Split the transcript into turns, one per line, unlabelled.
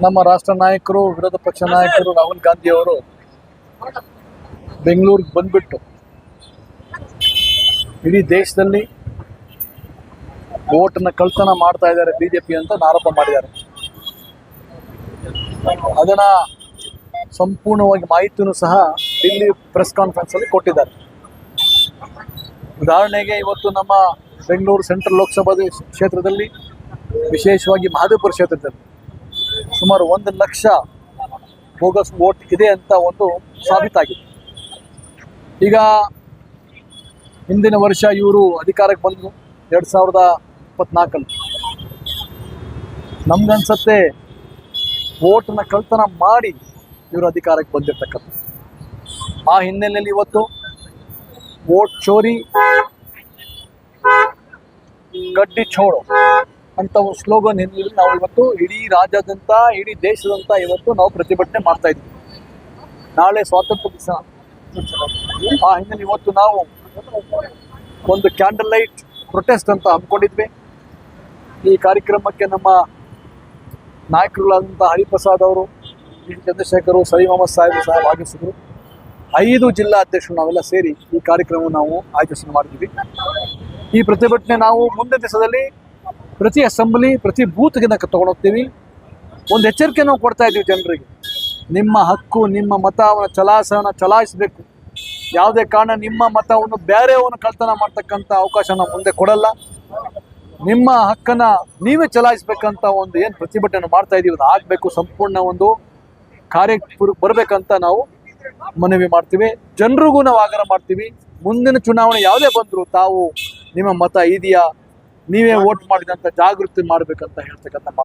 ನಮ್ಮ ರಾಷ್ಟ್ರ ನಾಯಕರು, ವಿರೋಧ ಪಕ್ಷ ನಾಯಕರು ರಾಹುಲ್ ಗಾಂಧಿ ಅವರು ಬೆಂಗಳೂರಿಗೆ ಬಂದ್ಬಿಟ್ಟು ಇಡೀ ದೇಶದಲ್ಲಿ ಓಟನ್ನ ಕಳ್ತನ ಮಾಡ್ತಾ ಇದ್ದಾರೆ ಬಿಜೆಪಿ ಅಂತ ಆರೋಪ ಮಾಡಿದ್ದಾರೆ. ಅದನ್ನ ಸಂಪೂರ್ಣವಾಗಿ ಮಾಹಿತಿಯನ್ನು ಸಹ ಇಲ್ಲಿ ಪ್ರೆಸ್ ಕಾನ್ಫರೆನ್ಸ್ ಅಲ್ಲಿ ಕೊಟ್ಟಿದ್ದಾರೆ. ಉದಾಹರಣೆಗೆ ಇವತ್ತು ನಮ್ಮ ಬೆಂಗಳೂರು ಸೆಂಟ್ರಲ್ ಲೋಕಸಭಾ ಕ್ಷೇತ್ರದಲ್ಲಿ, ವಿಶೇಷವಾಗಿ ಮಹದೇವಪುರ ಕ್ಷೇತ್ರದಲ್ಲಿ ಸುಮಾರು 1 ಲಕ್ಷ ಬೋಗಸ್ ವೋಟ್ ಇದೆ ಅಂತ ಒಂದು ಸಾಬೀತಾಗಿದೆ. ಈಗ ಹಿಂದಿನ ವರ್ಷ ಇವರು ಅಧಿಕಾರಕ್ಕೆ ಬಂದರು 2024 ನಮ್ಗನ್ಸತ್ತೆ ವೋಟನ್ನ ಕಳ್ತನ ಮಾಡಿ ಇವರು ಅಧಿಕಾರಕ್ಕೆ ಬಂದಿರ್ತಕ್ಕಂಥ. ಆ ಹಿನ್ನೆಲೆಯಲ್ಲಿ ಇವತ್ತು ವೋಟ್ ಚೋರಿ ಗಡ್ಡಿ ಛೋಡೋ ಅಂತ ಒಂದು ಸ್ಲೋಗನ್ ಹಿನ್ನೆಲೆಯಲ್ಲಿ ನಾವು ಇವತ್ತು ಇಡೀ ರಾಜ್ಯಾದ್ಯಂತ, ಇಡೀ ದೇಶದಂತ ಇವತ್ತು ನಾವು ಪ್ರತಿಭಟನೆ ಮಾಡ್ತಾ ಇದ್ವಿ. ನಾಳೆ ಸ್ವಾತಂತ್ರ್ಯ ದಿವಸ. ಆ ಹಿನ್ನೆಲೆ ಇವತ್ತು ನಾವು ಒಂದು ಕ್ಯಾಂಡಲ್ ಲೈಟ್ ಪ್ರೊಟೆಸ್ಟ್ ಅಂತ ಹಮ್ಮಿಕೊಂಡಿದ್ವಿ. ಈ ಕಾರ್ಯಕ್ರಮಕ್ಕೆ ನಮ್ಮ ನಾಯಕರುಗಳಾದಂಥ ಹರಿಪ್ರಸಾದ್ ಅವರು, ಚಂದ್ರಶೇಖರ್, ಸಲೀಂ ಅಹಮದ್ ಸಾಹೇಬ್ ಸಹ ಭಾಗವಹಿಸಿದ್ರು. 5 ಜಿಲ್ಲಾ ಅಧ್ಯಕ್ಷರು ನಾವೆಲ್ಲ ಸೇರಿ ಈ ಕಾರ್ಯಕ್ರಮವನ್ನು ನಾವು ಆಯೋಜನೆ ಮಾಡಿದ್ವಿ. ಈ ಪ್ರತಿಭಟನೆ ನಾವು ಮುಂದಿನ ದಿವಸದಲ್ಲಿ ಪ್ರತಿ ಅಸೆಂಬ್ಲಿ, ಪ್ರತಿ ಬೂತ್ಗೆ ತಗೊಂಡೋಗ್ತೀವಿ. ಒಂದು ಎಚ್ಚರಿಕೆ ನಾವು ಕೊಡ್ತಾ ಇದ್ದೀವಿ ಜನರಿಗೆ. ನಿಮ್ಮ ಹಕ್ಕು, ನಿಮ್ಮ ಮತವನ್ನು ಚಲಾಯಿಸಬೇಕು. ಯಾವುದೇ ಕಾರಣ ನಿಮ್ಮ ಮತವನ್ನು ಬೇರೆಯವನು ಕಳ್ತನ ಮಾಡ್ತಕ್ಕಂಥ ಅವಕಾಶ ನಾವು ಮುಂದೆ ಕೊಡಲ್ಲ. ನಿಮ್ಮ ಹಕ್ಕನ್ನು ನೀವೇ ಚಲಾಯಿಸಬೇಕಂತ ಒಂದು ಏನು ಪ್ರತಿಭಟನೆ ಮಾಡ್ತಾ ಇದ್ದೀವಿ, ಅದು ಆಗಬೇಕು. ಸಂಪೂರ್ಣ ಒಂದು ಕಾರ್ಯಕ್ಕೆ ಬರಬೇಕಂತ ನಾವು ಮನವಿ ಮಾಡ್ತೀವಿ. ಜನರಿಗೂ ನಾವು ಆಗ್ರಹ ಮಾಡ್ತೀವಿ, ಮುಂದಿನ ಚುನಾವಣೆ ಯಾವುದೇ ಬಂದರೂ ತಾವು ನಿಮ್ಮ ಮತ ಇದೆಯಾ, ನೀವೇ ವೋಟ್ ಮಾಡಿದಂಥ ಜಾಗೃತಿ ಮಾಡಬೇಕಂತ ಹೇಳ್ತಕ್ಕಂಥ